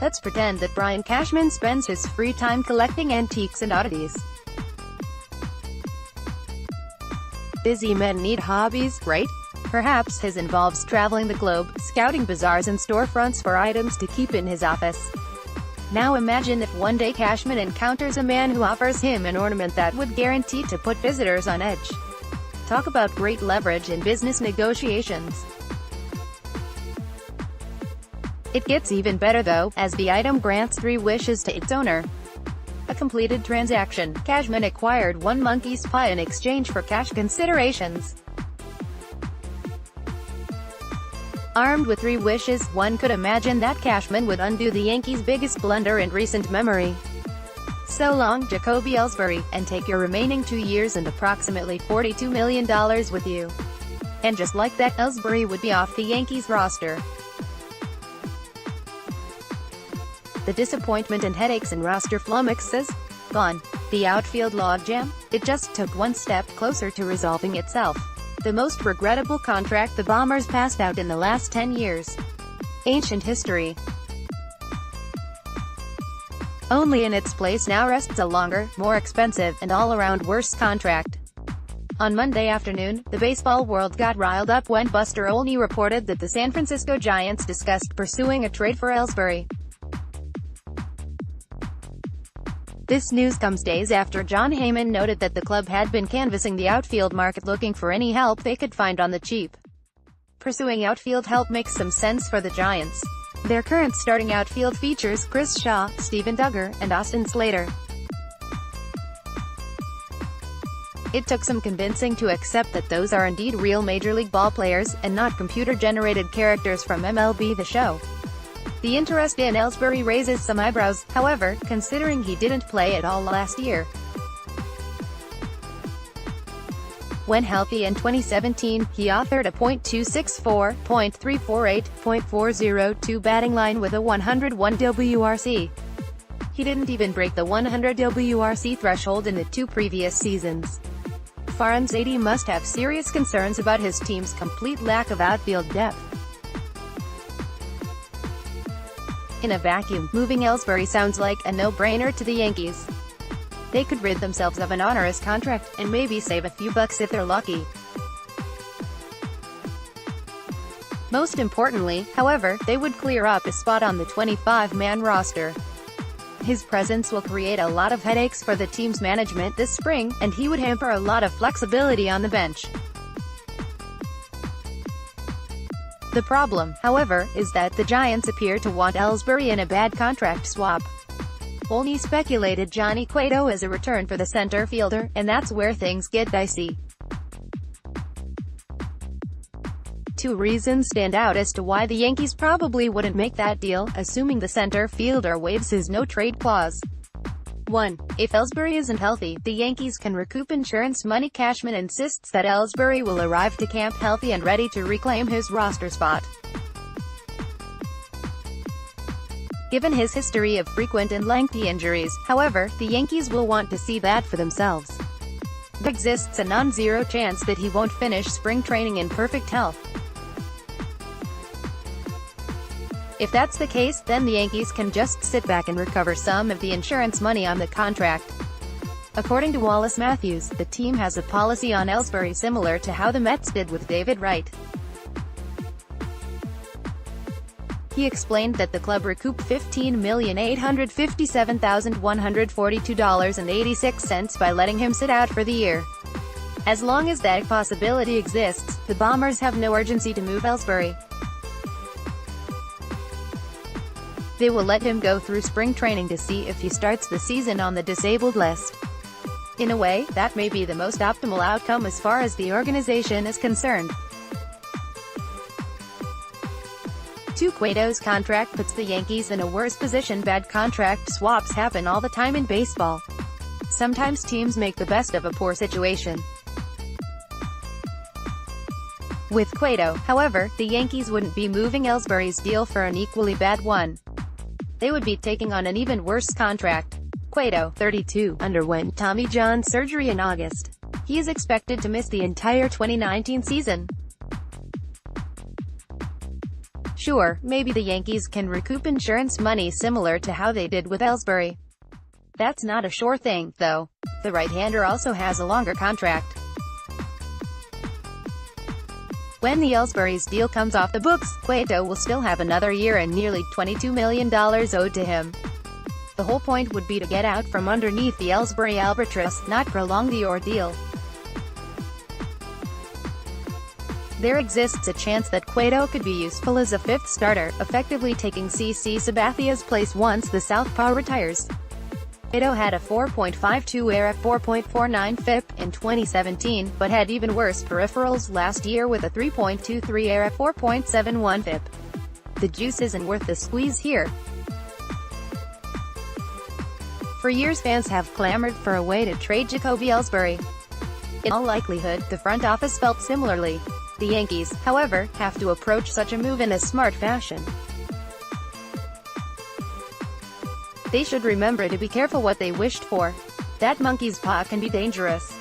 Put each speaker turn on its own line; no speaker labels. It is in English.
Let's pretend that Brian Cashman spends his free time collecting antiques and oddities. Busy men need hobbies, right? Perhaps his involves traveling the globe, scouting bazaars and storefronts for items to keep in his office. Now imagine if one day Cashman encounters a man who offers him an ornament that would guarantee to put visitors on edge. Talk about great leverage in business negotiations. It gets even better though, as the item grants 3 wishes to its owner. A completed transaction, Cashman acquired 1 monkey's paw in exchange for cash considerations. Armed with 3 wishes, one could imagine that Cashman would undo the Yankees' biggest blunder in recent memory. So long, Jacoby Ellsbury, and take your remaining 2 years and approximately $42 million with you. And just like that, Ellsbury would be off the Yankees roster. The disappointment and headaches and roster flummoxes? Gone. The outfield logjam? It just took one step closer to resolving itself. The most regrettable contract the Bombers passed out in the last 10 years. Ancient history. Only in its place now rests a longer, more expensive, and all-around worse contract. On Monday afternoon, the baseball world got riled up when Buster Olney reported that the San Francisco Giants discussed pursuing a trade for Ellsbury. This news comes days after Jon Heyman noted that the club had been canvassing the outfield market looking for any help they could find on the cheap. Pursuing outfield help makes some sense for the Giants. Their current starting outfield features Chris Shaw, Steven Duggar, and Austin Slater. It took some convincing to accept that those are indeed real Major League ballplayers, and not computer-generated characters from MLB The Show. The interest in Ellsbury raises some eyebrows, however, considering he didn't play at all last year. When healthy in 2017, he authored a .264, .348, .402 batting line with a 101 WRC. He didn't even break the 100 WRC threshold in the 2 previous seasons. Farhan's AD must have serious concerns about his team's complete lack of outfield depth. In a vacuum, moving Ellsbury sounds like a no-brainer to the Yankees. They could rid themselves of an onerous contract, and maybe save a few bucks if they're lucky. Most importantly, however, they would clear up a spot on the 25-man roster. His presence will create a lot of headaches for the team's management this spring, and he would hamper a lot of flexibility on the bench. The problem, however, is that the Giants appear to want Ellsbury in a bad contract swap. Olney speculated Johnny Cueto as a return for the center fielder, and that's where things get dicey. 2 reasons stand out as to why the Yankees probably wouldn't make that deal, assuming the center fielder waives his no-trade clause. 1. If Ellsbury isn't healthy, the Yankees can recoup insurance money. Cashman insists that Ellsbury will arrive to camp healthy and ready to reclaim his roster spot. Given his history of frequent and lengthy injuries, however, the Yankees will want to see that for themselves. There exists a non-zero chance that he won't finish spring training in perfect health. If that's the case, then the Yankees can just sit back and recover some of the insurance money on the contract. According to Wallace Matthews, the team has a policy on Ellsbury similar to how the Mets did with David Wright. He explained that the club recouped $15,857,142.86 by letting him sit out for the year. As long as that possibility exists, the Bombers have no urgency to move Ellsbury. They will let him go through spring training to see if he starts the season on the disabled list. In a way, that may be the most optimal outcome as far as the organization is concerned. 2. Cueto's contract puts the Yankees in a worse position. Bad contract swaps happen all the time in baseball. Sometimes teams make the best of a poor situation. With Cueto, however, the Yankees wouldn't be moving Ellsbury's deal for an equally bad one. They would be taking on an even worse contract. Cueto, 32, underwent Tommy John surgery in August. He is expected to miss the entire 2019 season. Sure, maybe the Yankees can recoup insurance money similar to how they did with Ellsbury. That's not a sure thing, though. The right-hander also has a longer contract. When the Ellsbury's deal comes off the books, Cueto will still have another year and nearly $22 million owed to him. The whole point would be to get out from underneath the Ellsbury albatross, not prolong the ordeal. There exists a chance that Cueto could be useful as a fifth starter, effectively taking CC Sabathia's place once the southpaw retires. Cueto had a 4.52 ERA, 4.49 FIP in 2017, but had even worse peripherals last year with a 3.23 ERA, 4.71 FIP. The juice isn't worth the squeeze here. For years fans have clamored for a way to trade Jacoby Ellsbury. In all likelihood, the front office felt similarly. The Yankees, however, have to approach such a move in a smart fashion. They should remember to be careful what they wished for. That monkey's paw can be dangerous.